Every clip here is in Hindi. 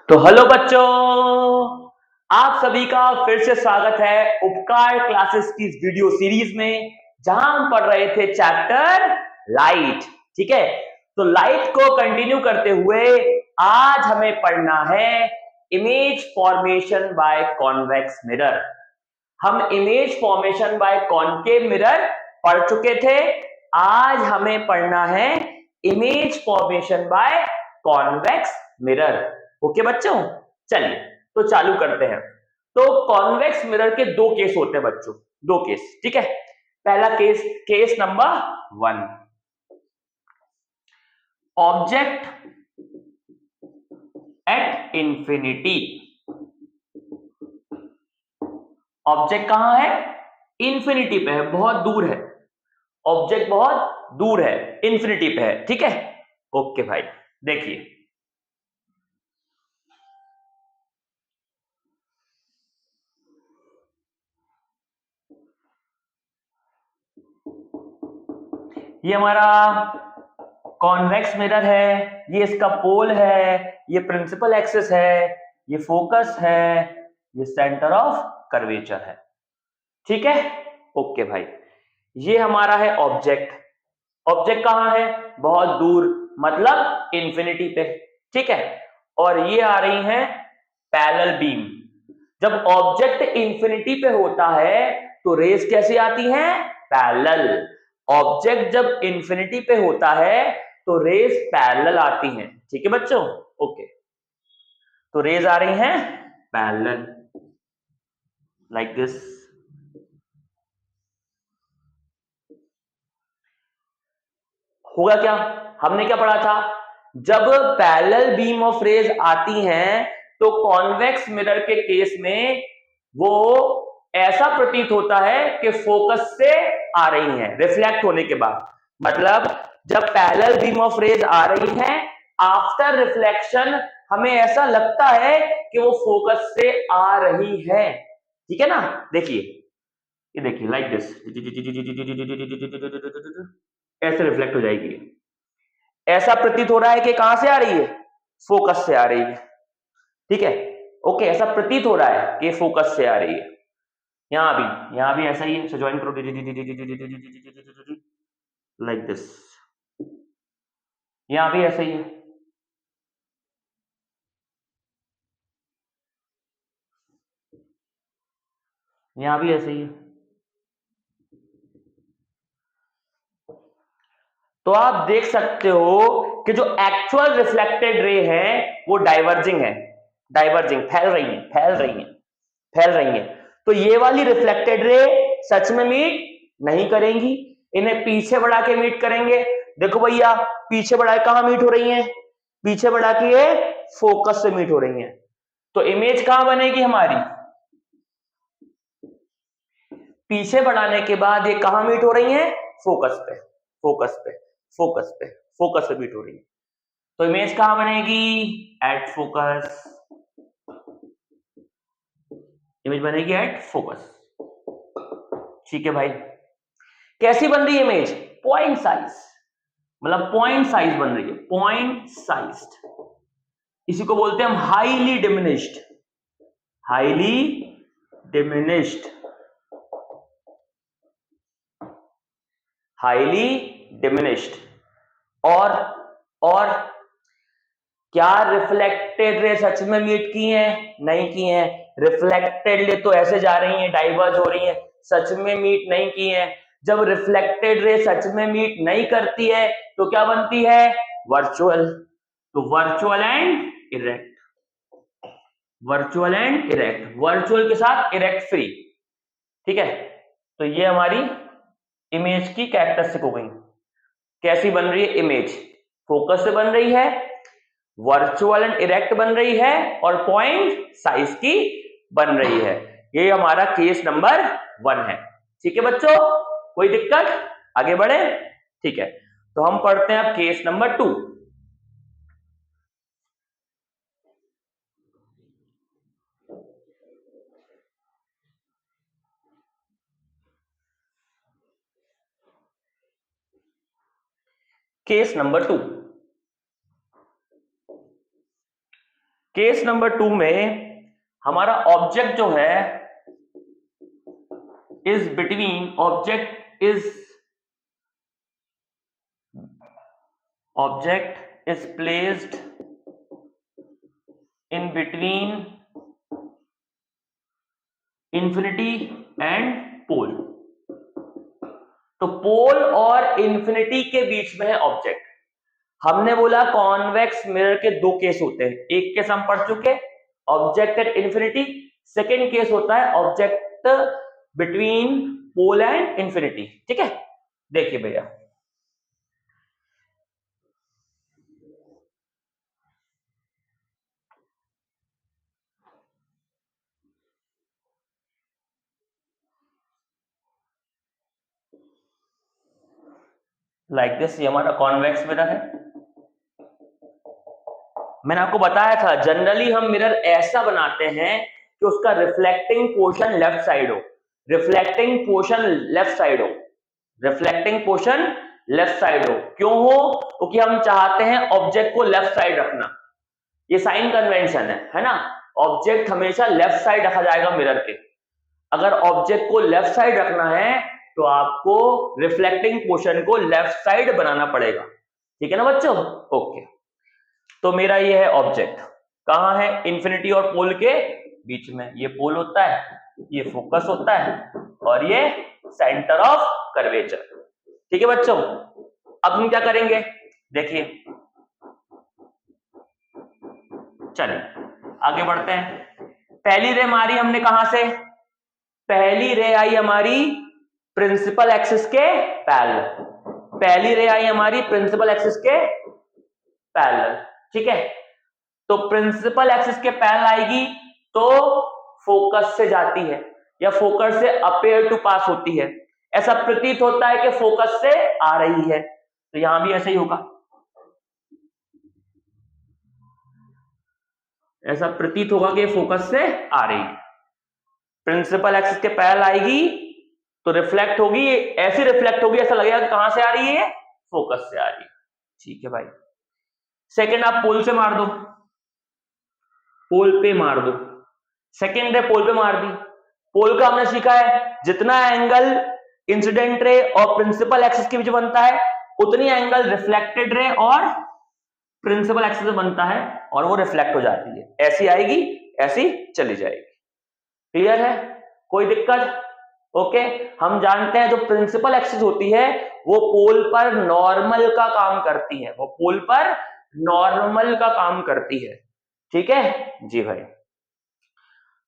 तो हेलो बच्चों, आप सभी का फिर से स्वागत है उपकार क्लासेस की इस वीडियो सीरीज में, जहां हम पढ़ रहे थे चैप्टर लाइट। ठीक है, तो लाइट को कंटिन्यू करते हुए आज हमें पढ़ना है image formation by convex mirror. हम image formation by concave mirror पढ़ चुके थे। आज हमें पढ़ना है image formation by convex mirror. Okay बच्चों, चलिए तो चालू करते हैं। तो कॉन्वेक्स मिरर के दो केस होते हैं बच्चों, दो केस। ठीक है, पहला case, case number 1, object at infinity. Object कहां है? इंफिनिटी पे है, बहुत दूर है। ऑब्जेक्ट बहुत दूर है, इंफिनिटी पे है। ठीक है, ओके भाई, देखिए ये हमारा कॉन्वेक्स मिरर है, ये इसका पोल है, ये प्रिंसिपल एक्सिस है, ये फोकस है, ये सेंटर ऑफ कर्वेचर है। ठीक है, ओके भाई, ये हमारा है ऑब्जेक्ट। ऑब्जेक्ट कहां है? बहुत दूर, मतलब इंफिनिटी पे। ठीक है, और ये आ रही है पैरेलल बीम। जब ऑब्जेक्ट इंफिनिटी पे होता है तो रेस कैसी आती हैं? पैरेलल। ऑब्जेक्ट जब इंफिनिटी पे होता है तो रेस पैरेलल आती हैं। ठीक है बच्चों, ओके, तो रेज आ रही हैं पैरेलल, लाइक दिस। होगा क्या? हमने क्या पढ़ा था? जब पैरेलल बीम ऑफ रेज आती हैं तो कॉन्वेक्स मिरर के केस में वो ऐसा प्रतीत होता है कि फोकस से आ रही हैं रिफ्लेक्ट होने के बाद। मतलब जब पैरेलल बीम ऑफ रेज आ रही हैं, आफ्टर रिफ्लेक्शन हमें ऐसा लगता है कि वो फोकस से आ रही है। ठीक है ना, देखिए, ये देखिए लाइक दिस, ऐसे रिफ्लेक्ट हो जाएगी। ऐसा प्रतीत हो रहा है कि कहां से आ रही है? फोकस से आ रही है। ठीक है, ओके, ऐसा प्रतीत हो रहा है कि फोकस से आ रही है। यहां भी ऐसा ही है। सो ज्वाइन करो, लाइक दिस। यहां भी ऐसा ही है। यहां भी ऐसा ही है। तो आप देख सकते हो कि जो एक्चुअल रिफ्लेक्टेड रे है वो डाइवर्जिंग है, डाइवर्जिंग, फैल रही है, फैल रही है, फैल रही है। तो ये वाली रिफ्लेक्टेड रे सच में मीट नहीं करेंगी, इन्हें पीछे बढ़ा के मीट करेंगे। देखो भैया, पीछे बढ़ा के कहां मीट हो रही हैं? पीछे बढ़ा के ये फोकस से मीट हो रही हैं। तो इमेज कहां बनेगी हमारी? पीछे बढ़ाने के बाद ये कहां मीट हो रही हैं? फोकस पे, फोकस पे, फोकस पे, फोकस पे मीट हो रही है। तो इमेज कहां बनेगी? At focus. इमेज बनेगी एट फोकस। ठीक है भाई, कैसी बन रही है इमेज? पॉइंट साइज, मतलब पॉइंट साइज बन रही है, पॉइंट साइज्ड। इसी को बोलते हैं हम highly diminished, highly diminished, highly diminished. और और क्या रिफ्लेक्टेड रे सच में मीट की हैं? नहीं की हैं। रिफ्लेक्टेड रे तो ऐसे जा रही हैं, डाइवर्ज हो रही हैं, सच में मीट नहीं की हैं। जब रिफ्लेक्टेड रे सच में मीट नहीं करती है तो क्या बनती है? वर्चुअल। तो virtual and erect, virtual and erect, virtual के साथ इरेक्ट फ्री। ठीक है, तो ये हमारी इमेज की कैरेक्टरिस्टिक हो गई। कैसी बन रही है इमेज? फोकस से बन रही है, वर्चुअल एंड इरेक्ट बन रही है, और पॉइंट साइज की बन रही है। ये हमारा केस नंबर 1 है। ठीक है बच्चों, कोई दिक्कत? आगे बढ़े? ठीक है, तो हम पढ़ते हैं अब case number 2। Case number 2, case number 2 में हमारा ऑब्जेक्ट जो है is between object is placed in between infinity and pole. तो पोल और इंफिनिटी के बीच में है ऑब्जेक्ट। हमने बोला कॉन्वेक्स मिरर के दो केस होते हैं, एक केस हम पढ़ चुके object at infinity, second case होता है object between pole and infinity. ठीक है, देखिए भैया लाइक दिस, ये हमारा कॉन्वेक्स मिरर है। मैंने आपको बताया था जनरली हम मिरर ऐसा बनाते हैं कि उसका रिफ्लेक्टिंग पोर्शन लेफ्ट साइड हो, रिफ्लेक्टिंग पोर्शन लेफ्ट साइड हो, रिफ्लेक्टिंग पोर्शन लेफ्ट साइड हो। क्यों हो? क्योंकि हम चाहते हैं ऑब्जेक्ट को लेफ्ट साइड रखना, ये साइन कन्वेंशन है ना। ऑब्जेक्ट हमेशा लेफ्ट साइड रखा जाएगा मिरर के। अगर ऑब्जेक्ट को लेफ्ट साइड रखना है तो आपको रिफ्लेक्टिंग पोर्शन को लेफ्ट साइड बनाना पड़ेगा। ठीक है ना बच्चों? ओके, तो मेरा ये है ऑब्जेक्ट, कहां है? इंफिनिटी और पोल के बीच में। ये पोल होता है, ये फोकस होता है और ये सेंटर ऑफ कर्वेचर। ठीक है बच्चों, अब हम क्या करेंगे देखिए, चलिए आगे बढ़ते हैं। पहली रे मारी हमने कहां से? पहली रे आई हमारी प्रिंसिपल एक्सिस के पैरेलल, पहली रे आई हमारी प्रिंसिपल एक्सिस के पैरेलल। ठीक है, तो प्रिंसिपल एक्सिस के पैरेलल आएगी तो फोकस से जाती है या फोकस से अपेयर टू पास होती है। ऐसा प्रतीत होता है कि फोकस से आ रही है, तो यहां भी ऐसा ही होगा, ऐसा प्रतीत होगा कि फोकस से आ रही है। प्रिंसिपल एक्सिस के पैरेलल आएगी तो रिफ्लेक्ट होगी, ऐसी रिफ्लेक्ट होगी ऐसा लगेगा कि कहां से आ रही है? फोकस से आ रही है। ठीक है भाई, सेकंड आप पोल से मार दो, पोल पे मार दो, सेकेंड रे पोल पे मार दी। पोल का हमने सीखा है जितना एंगल इंसिडेंट रे और प्रिंसिपल एक्सिस के बीच बनता है उतनी एंगल रिफ्लेक्टेड रे और प्रिंसिपल एक्सिस में बनता है और वो रिफ्लेक्ट हो जाती है, ऐसी आएगी ऐसी चली जाएगी। क्लियर है? कोई दिक्कत? ओके, हम जानते हैं जो प्रिंसिपल एक्सिस होती है वो पोल पर नॉर्मल का काम करती है, वो पोल पर नॉर्मल का काम करती है। ठीक है जी भाई,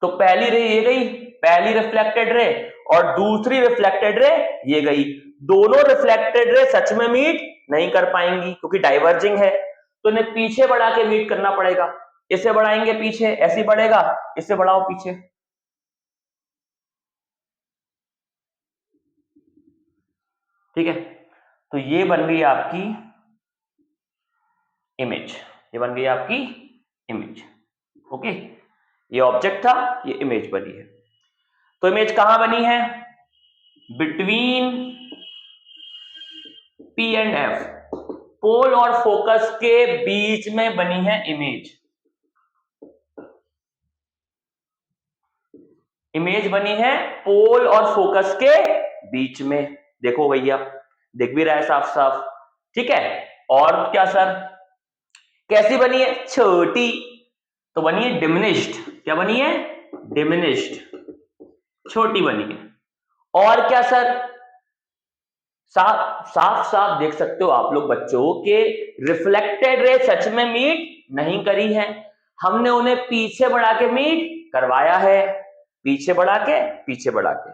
तो पहली रे ये गई, पहली रिफ्लेक्टेड रे, और दूसरी रिफ्लेक्टेड रे ये गई। दोनों रिफ्लेक्टेड रे सच में मीट नहीं कर पाएंगी क्योंकि डाइवर्जिंग है, तो इन्हें पीछे बढ़ा के मीट करना पड़ेगा। इसे बढ़ाएंगे पीछे, ऐसे बढ़ेगा, इसे बढ़ाओ पीछे। ठीक है, तो ये बन गई आपकी इमेज, ये बन गई आपकी इमेज। ओके, ये ऑब्जेक्ट था, ये इमेज बनी है। तो इमेज कहां बनी है? बिटवीन पी एंड एफ, पोल और फोकस के बीच में बनी है इमेज। इमेज बनी है पोल और फोकस के बीच में। देखो भैया, दिख भी रहा है साफ साफ। ठीक है, और क्या सर कैसी बनी है? छोटी, तो बनी है डिमिनिश्ड। क्या बनी है? डिमिनिश्ड, छोटी बनी है। और क्या सर? साफ साफ साफ देख सकते हो आप लोग बच्चों के रिफ्लेक्टेड रे सच में मीट नहीं करी है, हमने उन्हें पीछे बढ़ा के मीट करवाया है, पीछे बढ़ा के, पीछे बढ़ा के।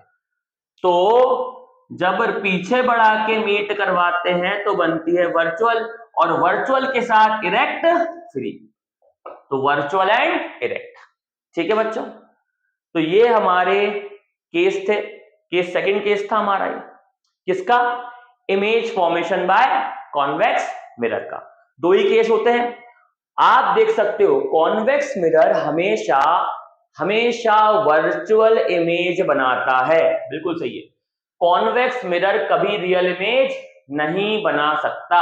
तो जब पीछे बढ़ा के मीट करवाते हैं तो बनती है वर्चुअल, और वर्चुअल के साथ इरेक्ट फ्री, तो वर्चुअल एंड इरेक्ट। ठीक है बच्चों, तो ये हमारे केस थे, केस सेकंड केस था हमारा ये किसका? Image formation by convex mirror का। दो ही केस होते हैं, आप देख सकते हो कॉन्वेक्स मिरर हमेशा हमेशा वर्चुअल इमेज बनाता है। बिल्कुल सही है, कॉन्वेक्स मिरर कभी रियल इमेज नहीं बना सकता,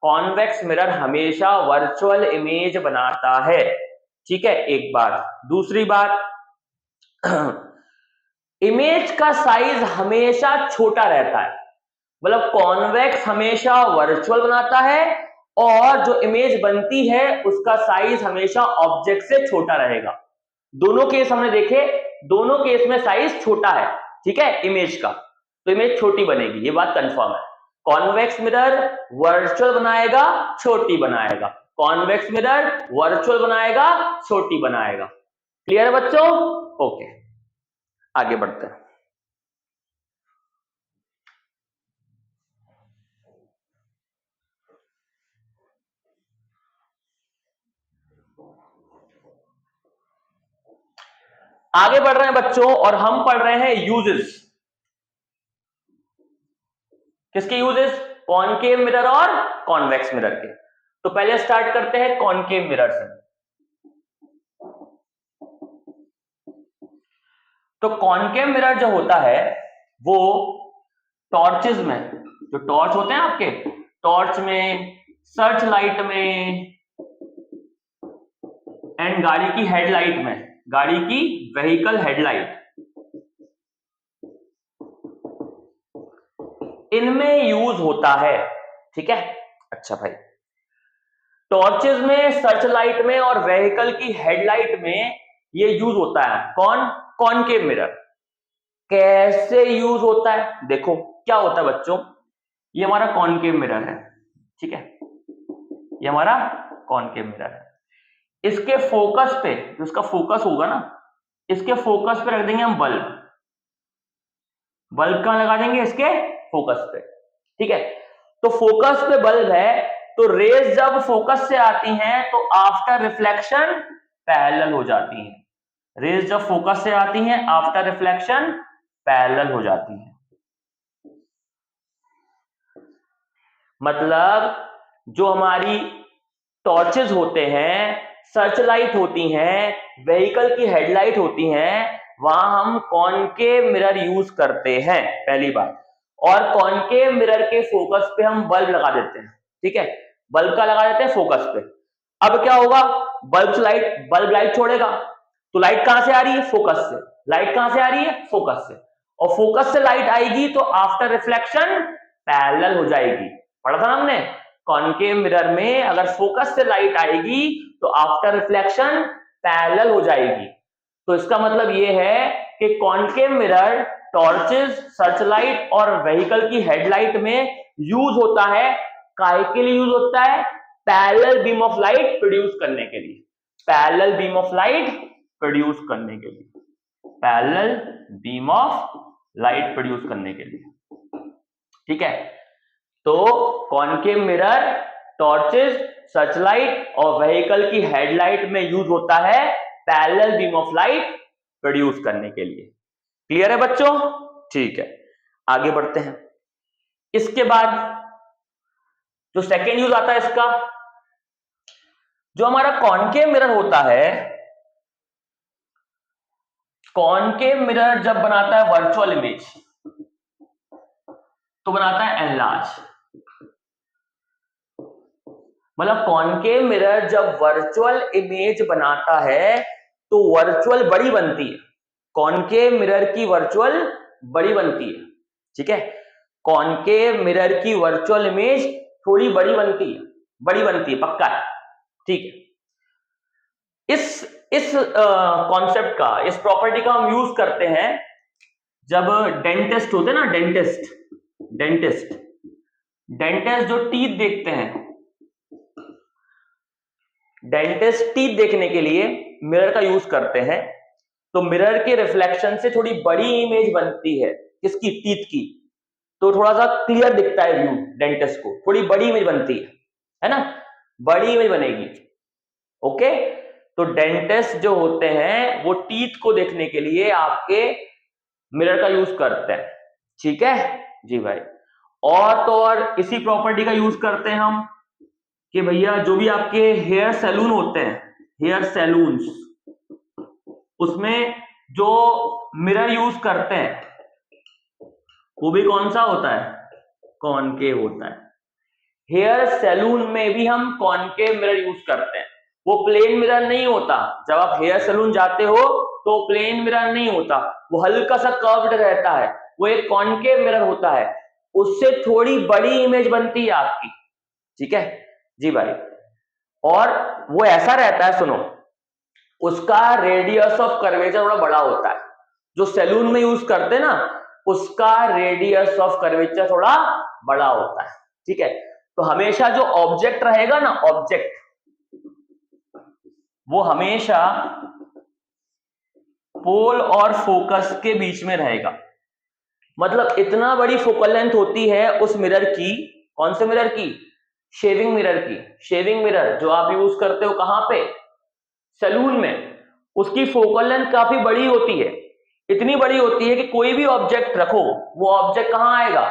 कॉन्वेक्स मिरर हमेशा वर्चुअल इमेज बनाता है। ठीक है, एक बात। दूसरी बात, इमेज का साइज हमेशा छोटा रहता है, मतलब कॉन्वेक्स हमेशा वर्चुअल बनाता है और जो इमेज बनती है उसका साइज हमेशा ऑब्जेक्ट से छोटा रहेगा। दोनों केस हमने देखे, दोनों केस में साइज छोटा है, ठीक है, इमेज का, तो इमेज छोटी बनेगी, ये बात कंफर्म है। कॉन्वेक्स मिरर वर्चुअल बनाएगा, छोटी बनाएगा, कॉन्वेक्स मिरर वर्चुअल बनाएगा, छोटी बनाएगा। क्लियर है बच्चों? ओके, आगे बढ़ते हैं। आगे बढ़ रहे हैं बच्चों, और हम पढ़ रहे हैं यूजेस। किसके यूजेस? कॉनकेव मिरर और कॉन्वेक्स मिरर के। तो पहले स्टार्ट करते हैं कॉनकेव मिरर से। तो कॉनकेव मिरर जो होता है वो टॉर्चेस में, जो टॉर्च होते हैं आपके, टॉर्च में, सर्च लाइट में एंड गाड़ी की हेडलाइट में, गाड़ी की व्हीकल हेडलाइट, इनमें यूज होता है, ठीक है। अच्छा भाई, टॉर्चेस में, सर्च लाइट में और व्हीकल की हेडलाइट में ये यूज होता है। कौन? Concave mirror. कैसे यूज होता है? देखो क्या होता है बच्चों, ये हमारा कॉनकेव मिरर है, ठीक है, ये हमारा कॉनकेव मिरर है। इसके फोकस पे, जो इसका फोकस होगा ना, इसके फोकस पे रख देंगे हम बल्ब। बल्ब कहां लगा देंगे? इसके फोकस पे, ठीक है। तो फोकस पे बल्ब है, तो रेज जब फोकस से आती हैं तो आफ्टर रिफ्लेक्शन पैरेलल हो जाती हैं। रेज जब फोकस से आती हैं आफ्टर रिफ्लेक्शन पैरेलल हो जाती हैं। मतलब जो हमारी टॉर्चेस होते हैं, सर्च लाइट होती हैं, व्हीकल की हेडलाइट होती हैं, वहां हम कॉनकेव मिरर यूज करते हैं, पहली बात। और कॉनकेव मिरर के फोकस पे हम बल्ब लगा देते हैं, ठीक है, बल्ब का लगा देते हैं फोकस पे। अब क्या होगा, बल्ब लाइट छोड़ेगा, तो लाइट कहां से आ रही है? फोकस से। लाइट कहां से आ रही है? फोकस से। और फोकस से लाइट आएगी तो आफ्टर रिफ्लेक्शन पैरेलल हो जाएगी। पढ़ा था हमने, कॉनकेव मिरर में अगर फोकस से लाइट आएगी तो आफ्टर रिफ्लेक्शन पैरेलल हो जाएगी। तो इसका मतलब ये है कि कॉनकेव मिरर टॉर्चेस, सर्चलाइट और व्हीकल की हेडलाइट में यूज होता है। काहे के लिए यूज होता है? Parallel beam of light produce करने के लिए। Parallel beam of light produce करने के लिए, parallel beam of light produce करने के लिए, ठीक है। तो कॉनकेव मिरर टॉर्चेस, सर्चलाइट और व्हीकल की हेडलाइट में यूज होता है parallel beam of light produce करने के लिए। क्लियर है बच्चों? ठीक है, आगे बढ़ते हैं। इसके बाद जो सेकेंड यूज आता है इसका, जो हमारा कॉनकेव मिरर होता है, कॉनकेव मिरर जब बनाता है वर्चुअल इमेज तो बनाता है एनलार्ज। मतलब कॉनकेव मिरर जब वर्चुअल इमेज बनाता है तो वर्चुअल बड़ी बनती है, कॉनकेव मिरर की वर्चुअल बड़ी बनती है, ठीक है। कॉनकेव मिरर की वर्चुअल इमेज थोड़ी बड़ी बनती है, बड़ी बनती है, पक्का है, ठीक है। इस कॉन्सेप्ट का, इस प्रॉपर्टी का हम यूज करते हैं जब डेंटिस्ट होते हैं ना, डेंटिस्ट जो टीथ देखते हैं, डेंटिस्ट टीथ देखने के लिए मिरर का यूज करते हैं। तो मिरर के रिफ्लेक्शन से थोड़ी बड़ी इमेज बनती है, किसकी? टीथ की। तो थोड़ा सा क्लियर दिखता है व्यू, डेंटिस्ट को थोड़ी बड़ी इमेज बनती है ना, बड़ी इमेज बनेगी, ओके। तो डेंटिस्ट जो होते हैं वो टीथ को देखने के लिए आपके मिरर का यूज करते हैं, ठीक है जी भाई। और तो और इसी प्रॉपर्टी का यूज करते हैं हम कि भैया जो भी आपके हेयर सैलून होते हैं, हेयर सैलून्स, उसमें जो मिरर यूज करते हैं वो भी कौन सा होता है? कॉनकेव होता है। हेयर सैलून में भी हम कॉनकेव मिरर यूज करते हैं। वो प्लेन मिरर नहीं होता। जब आप हेयर सैलून जाते हो तो प्लेन मिरर नहीं होता, वो हल्का सा कर्व्ड रहता है, वो एक कॉनकेव मिरर होता है, उससे थोड़ी बड़ी इमेज बनती है आपकी। ठीक है जी भाई। और वो ऐसा रहता है, सुनो, उसका रेडियस ऑफ कर्वेचर थोड़ा बड़ा होता है। जो सैलून में यूज करते हैं ना, उसका रेडियस ऑफ कर्वेचर थोड़ा बड़ा होता है। ठीक है, तो हमेशा जो ऑब्जेक्ट रहेगा ना, ऑब्जेक्ट वो हमेशा पोल और फोकस के बीच में रहेगा। मतलब इतना बड़ी फोकल लेंथ होती है उस मिरर की। कौन से मिरर की? शेविंग मिरर की। शेविंग मिरर जो आप यूज करते हो कहां पे? सैलून में। उसकी फोकल लेंथ काफी बड़ी होती है, इतनी बड़ी होती है कि कोई भी ऑब्जेक्ट रखो, वो ऑब्जेक्ट कहां आएगा?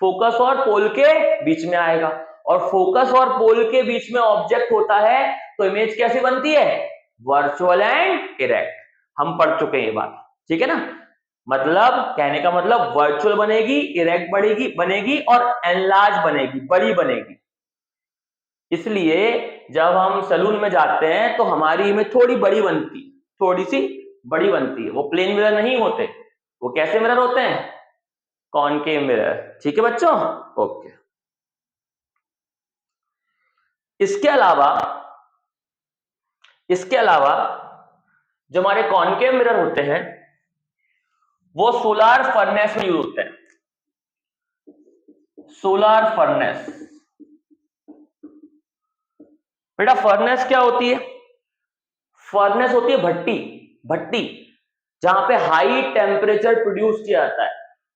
फोकस और पोल के बीच में आएगा। और फोकस और पोल के बीच में ऑब्जेक्ट होता है तो इमेज कैसी बनती है? Virtual and erect. हम पढ़ चुके हैं ये बात, ठीक है ना। मतलब कहने का मतलब वर्चुअल बनेगी, इरेक्ट बनेगी बनेगी और एनलार्ज बनेगी, बड़ी बनेगी। इसलिए जब हम सैलून में जाते हैं तो हमारी इमेज थोड़ी बड़ी बनती, थोड़ी सी बड़ी बनती है। वो प्लेन मिरर नहीं होते, वो कैसे मिरर होते हैं? Concave mirror. ठीक है बच्चों, ओके। इसके अलावा जो हमारे कॉनकेव मिरर होते हैं वो सोलार फर्नेस में यूज होते हैं। Solar furnace. बेटा फर्नेस क्या होती है? फर्नेस होती है भट्टी, भट्टी जहां पे हाई टेम्परेचर प्रोड्यूस किया जाता है,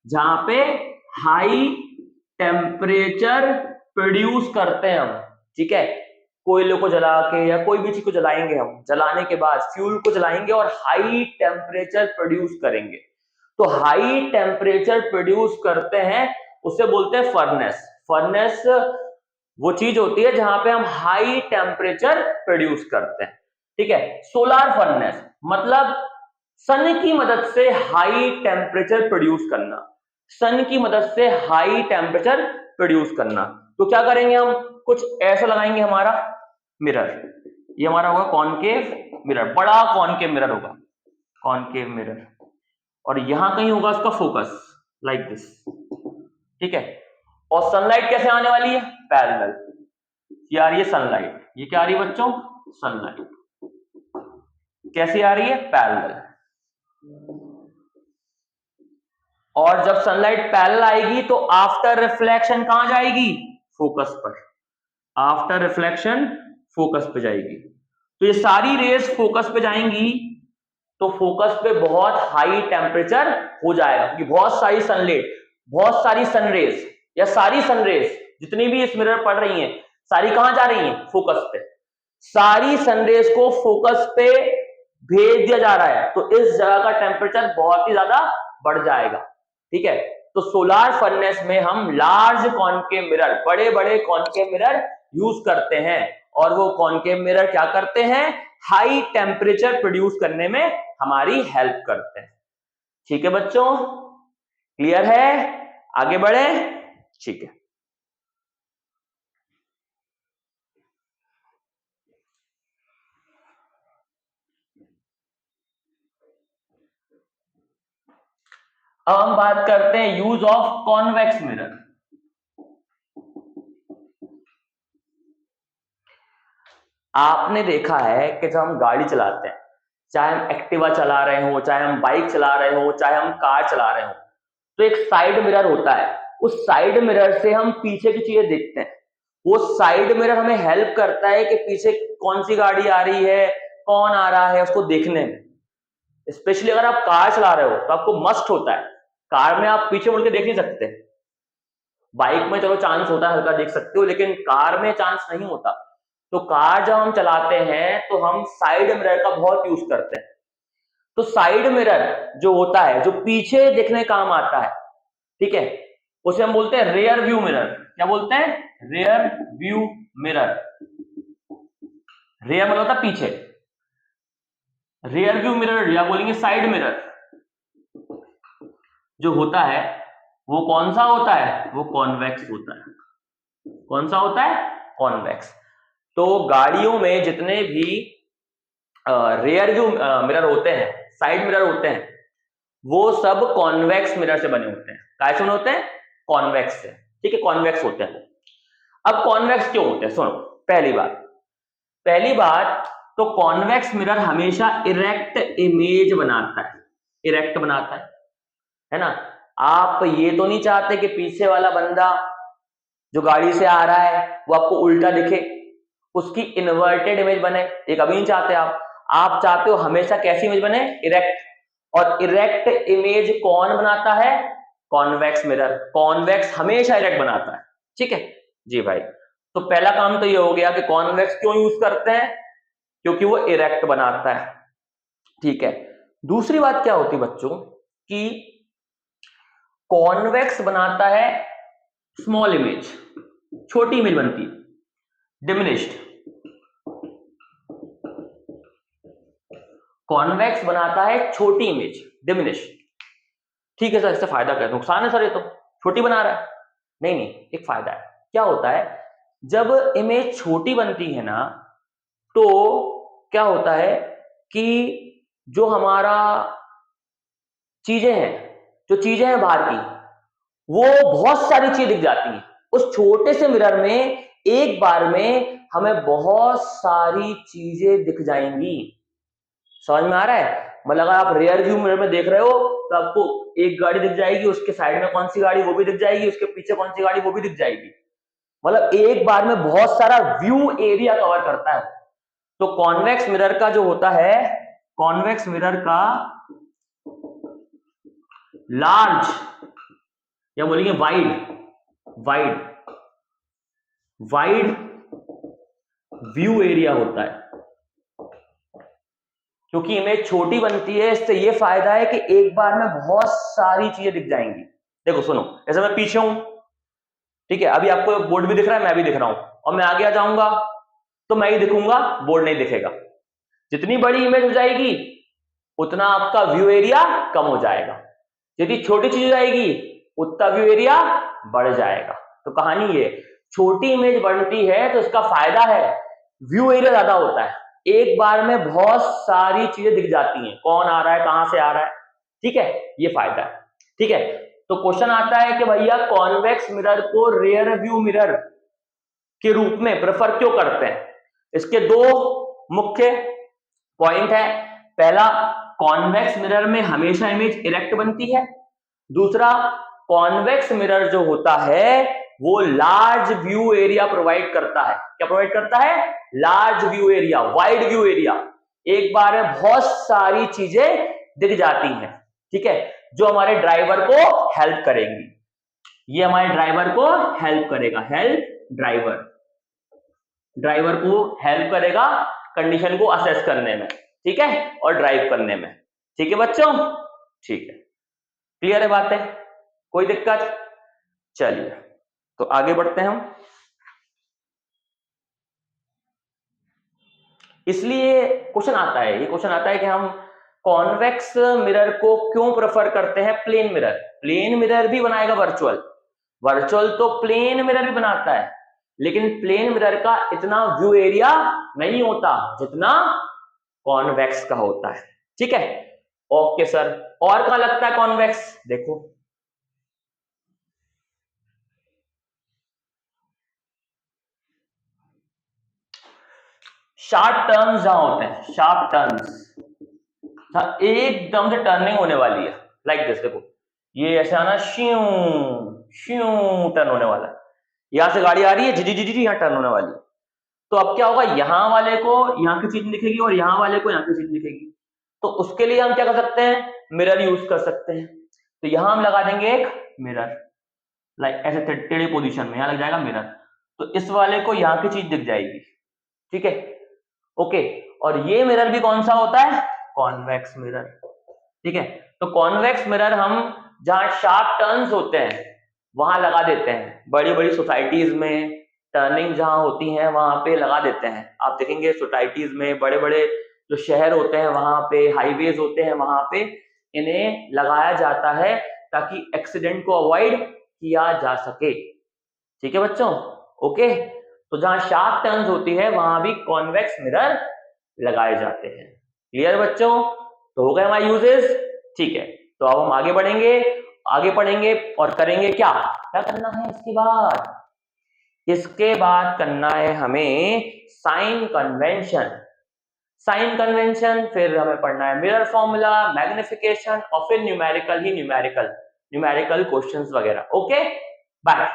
जहां पे हाई टेम्परेचर प्रोड्यूस करते हैं हम। ठीक है, कोयले को जला के या कोई भी चीज को जलाएंगे, हम जलाने के बाद फ्यूल को जलाएंगे और हाई टेम्परेचर प्रोड्यूस करेंगे। तो हाई टेम्परेचर प्रोड्यूस करते हैं, उसे बोलते हैं फर्नेस। फर्नेस वो चीज होती है जहां पे हम हाई टेम्परेचर प्रोड्यूस करते हैं। ठीक है, सोलार फर्नेस मतलब सन की मदद से हाई टेम्परेचर प्रोड्यूस करना। सन की मदद से हाई टेम्परेचर प्रोड्यूस करना। तो क्या करेंगे हम? कुछ ऐसा लगाएंगे हमारा मिरर, ये हमारा होगा कॉनकेव मिरर, बड़ा कॉनकेव मिरर होगा, कॉनकेव मिरर। और यहां कहीं होगा उसका फोकस, लाइक दिस। ठीक है, और सनलाइट कैसे आने वाली है? पैरेलल। ये आ रही है सनलाइट, ये क्या आ रही है बच्चों? सनलाइट। कैसी आ रही है? पैरेलल। और जब सनलाइट पैरेलल आएगी तो आफ्टर रिफ्लेक्शन कहां जाएगी? फोकस पर। आफ्टर रिफ्लेक्शन फोकस पे जाएगी। तो ये सारी रेस फोकस पे जाएंगी, तो फोकस पे बहुत हाई टेम्परेचर हो जाएगा, क्योंकि बहुत सारी सनलाइट, बहुत सारी सनरेज या सारी सनरेज जितनी भी इस मिरर पड़ रही हैं, सारी कहां जा रही हैं? फोकस पे। सारी सनरेज को फोकस पे भेज दिया जा रहा है, तो इस जगह का टेम्परेचर बहुत ही ज्यादा बढ़ जाएगा। ठीक है, तो सोलार फर्नेस में हम लार्ज कॉनकेव मिरर, बड़े बड़े कॉनकेव मिरर यूज करते हैं। और वो कॉनकेव मिरर क्या करते हैं? हाई टेम्परेचर प्रोड्यूस करने में हमारी हेल्प करते हैं। ठीक है बच्चों, क्लियर है? आगे बढ़े? ठीक है, अब हम बात करते हैं यूज ऑफ कॉन्वेक्स मिरर। आपने देखा है कि जब हम गाड़ी चलाते हैं, चाहे हम एक्टिवा चला रहे हो, चाहे हम बाइक चला रहे हो, चाहे हम कार चला रहे हो, तो एक साइड मिरर होता है। उस साइड मिरर से हम पीछे की चीजें देखते हैं। वो साइड मिरर हमें हेल्प करता है कि पीछे कौन सी गाड़ी आ रही है, कौन आ रहा है, उसको देखने में। स्पेशली अगर आप कार चला रहे हो तो आपको मस्ट होता है, कार में आप पीछे मुड़ के देख नहीं सकते। बाइक में चलो चांस होता है, हल्का देख सकते हो, लेकिन कार में चांस नहीं होता। तो कार जब हम चलाते हैं तो हम साइड मिरर का बहुत यूज करते हैं। तो साइड मिरर जो होता है, जो पीछे देखने काम आता है, ठीक है, उसे हम बोलते हैं रेयर व्यू मिरर। क्या बोलते हैं? Rear view mirror. रेयर मतलब होता है पीछे, रेयर व्यू मिरर या बोलेंगे साइड मिरर जो होता है वो कौन सा होता है? वो कॉन्वेक्स होता है। कौन सा होता है? कॉन्वेक्स। तो गाड़ियों में जितने भी रेयर व्यू मिरर होते हैं, साइड मिरर होते हैं, वो सब कॉन्वेक्स मिरर से बने होते हैं। काय से बने होते हैं? कॉन्वेक्स से। ठीक है, कॉन्वेक्स होते हैं। अब कॉन्वेक्स क्यों होते हैं? सुनो, पहली बात तो कॉन्वेक्स मिरर हमेशा इरेक्ट इमेज बनाता है, इरेक्ट बनाता है ना। आप ये तो नहीं चाहते कि पीछे वाला बंदा जो गाड़ी से आ रहा है वो आपको उल्टा दिखे, उसकी इन्वर्टेड इमेज बने, ये कभी नहीं चाहते आप चाहते हो हमेशा कैसी इमेज बने? इरेक्ट। और इरेक्ट इमेज कौन बनाता है? Convex mirror. कॉन्वेक्स हमेशा इरेक्ट बनाता है। ठीक है जी भाई। तो पहला काम तो ये हो गया कि कॉन्वेक्स क्यों यूज करते हैं? क्योंकि वो इरेक्ट बनाता है। ठीक है, दूसरी बात क्या होती है बच्चों कि कॉन्वेक्स बनाता है स्मॉल इमेज, छोटी इमेज बनती है, डिमिनिश्ड। कॉन्वेक्स बनाता है छोटी इमेज, डिमिनिश्ड। ठीक है सर, इससे फायदा क्या है? नुकसान है सर, ये तो छोटी बना रहा है। नहीं, एक फायदा है। क्या होता है, जब इमेज छोटी बनती है ना, तो क्या होता है कि जो हमारा चीजें हैं, बाहर की, वो बहुत सारी चीजें दिख जाती हैं। उस छोटे से मिरर में एक बार में हमें बहुत सारी चीजें दिख जाएंगी। समझ में आ रहा है? मतलब अगर आप रियर व्यू मिरर में देख रहे हो तो आपको एक गाड़ी दिख जाएगी, उसके साइड में कौन सी गाड़ी वो भी दिख जाएगी, उसके पीछे कौन सी गाड़ी वो भी दिख जाएगी। मतलब एक बार में बहुत सारा व्यू एरिया कवर करता है। तो कॉन्वेक्स मिरर का जो होता है, कॉन्वेक्स मिरर का लार्ज या बोलेंगे वाइड व्यू एरिया होता है। क्योंकि इमेज छोटी बनती है, इससे ये फायदा है कि एक बार में बहुत सारी चीजें दिख जाएंगी। देखो सुनो, जैसे मैं पीछे हूं, ठीक है, अभी आपको बोर्ड भी दिख रहा है, मैं भी दिख रहा हूं, और मैं आगे आ जाऊंगा तो मैं ही दिखूंगा, बोर्ड नहीं दिखेगा। जितनी बड़ी इमेज हो जाएगी उतना आपका व्यू एरिया कम हो जाएगा, यदि छोटी चीज हो जाएगी उतना व्यू एरिया बढ़ जाएगा। तो कहानी ये, छोटी इमेज बढ़ती है तो इसका फायदा है व्यू एरिया ज्यादा होता है, एक बार में बहुत सारी चीजें दिख जाती हैं, कौन आ रहा है, कहां से आ रहा है। ठीक है, ये फायदा है। ठीक है, तो क्वेश्चन आता है कि भैया कॉन्वेक्स मिरर को रियर व्यू मिरर के रूप में प्रेफर क्यों करते हैं? इसके दो मुख्य पॉइंट है। पहला, कॉन्वेक्स मिरर में हमेशा इमेज इरेक्ट बनती है। दूसरा, कॉन्वेक्स मिरर जो होता है वो लार्ज व्यू एरिया प्रोवाइड करता है। क्या प्रोवाइड करता है? Large view area, wide view area. एक बार में बहुत सारी चीजें दिख जाती हैं। ठीक है, जो हमारे ड्राइवर को हेल्प करेंगी। ये हमारे ड्राइवर को हेल्प करेगा, ड्राइवर को हेल्प करेगा कंडीशन को असेस करने में, ठीक है, और ड्राइव करने में। ठीक है बच्चों, ठीक है, क्लियर है बातें? कोई दिक्कत? चलिए तो आगे बढ़ते हैं हम। इसलिए क्वेश्चन आता है, ये क्वेश्चन आता है कि हम कॉन्वेक्स मिरर को क्यों प्रेफर करते हैं प्लेन मिरर? प्लेन मिरर भी बनाएगा वर्चुअल तो प्लेन मिरर भी बनाता है, लेकिन प्लेन मिरर का इतना व्यू एरिया नहीं होता जितना कॉन्वेक्स का होता है। ठीक है, ओके सर। और कहां लगता है कॉन्वेक्स? देखो, शार्प टर्न्स जहां होते हैं, शार्प टर्न्स एकदम से टर्निंग होने वाली है, लाइक दिस। देखो ये ऐसे आना, श्यू श्यू टर्न होने वाला है, यहां से गाड़ी आ रही है, जी जी जी जी, यहां टर्न होने वाली है। तो अब क्या होगा, यहां वाले को यहां की चीज दिखेगी और यहां वाले को यहां की चीज दिखेगी। तो उसके लिए हम क्या कर सकते हैं? मिरर यूज कर सकते हैं। तो यहां हम लगा देंगे एक मिरर, लाइक ऐसे टेढ़े पोजीशन में यहां लग जाएगा मिरर, तो इस वाले को यहां की चीज दिख जाएगी। ठीक है, ओके। और ये मिरर भी कौन सा होता है? Convex mirror. ठीक है, तो कॉन्वेक्स मिरर हम जहां शार्प टर्न्स होते हैं वहां लगा देते हैं, बड़ी बड़ी सोसाइटीज में टर्निंग जहां होती है वहां पे लगा देते हैं। आप देखेंगे सोसाइटीज में, बड़े बड़े जो शहर होते हैं वहां पे, हाईवेज होते हैं वहां पे इन्हें लगाया जाता है ताकि एक्सीडेंट को अवॉइड किया जा सके। ठीक है बच्चों, ओके। तो जहां शार्प टर्न्स होती है वहां भी कॉन्वेक्स मिरर लगाए जाते हैं। क्लियर बच्चों? तो हो गए हमारे यूजेस। ठीक है, तो अब हम आगे बढ़ेंगे, आगे पढ़ेंगे और करेंगे क्या क्या करना है इसके बाद? इसके बाद करना है हमें साइन कन्वेंशन। साइन कन्वेंशन, फिर हमें पढ़ना है मिरर फॉर्मूला, मैग्निफिकेशन और फिर न्यूमेरिकल ही न्यूमेरिकल क्वेश्चंस वगैरह। Okay, bye.